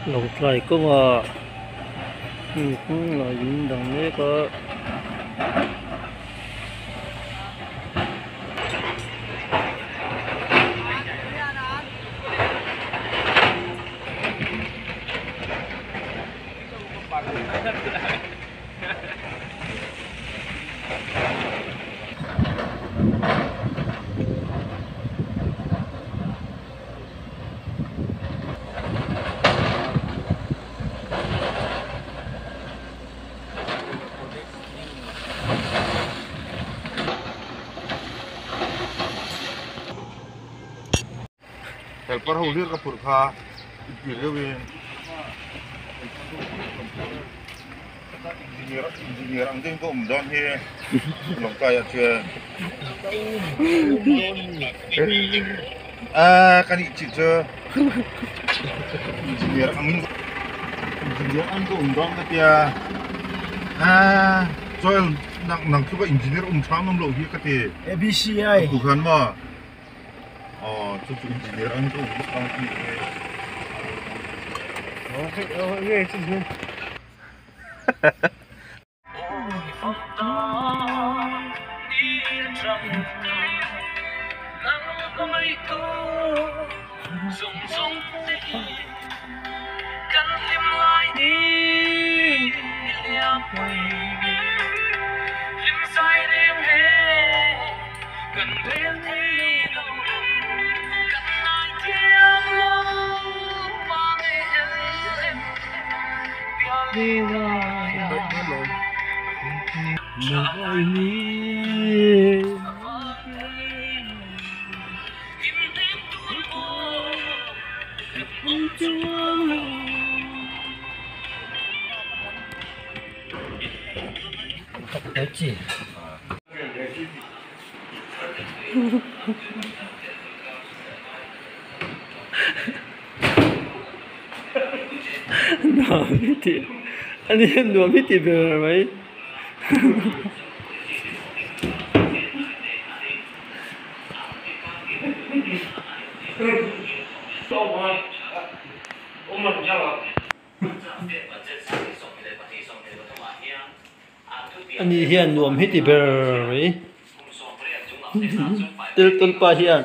lồng lại có mà cũng là những đồng đấy có helper holir ka purkha pilewin engineer ang ding ko umdon he long kaya che kani chiche engineer ang ko umdon ka tia soil nang kuba engineer umtham nam lo hi ka te ABCI bukan ma 저 engineer ang ko umtham ki okay 지금 됐지? nó biết thì anh em nó biết thì về mấy anh đi hiền nuông hết thì về mấy từ từ pa hiền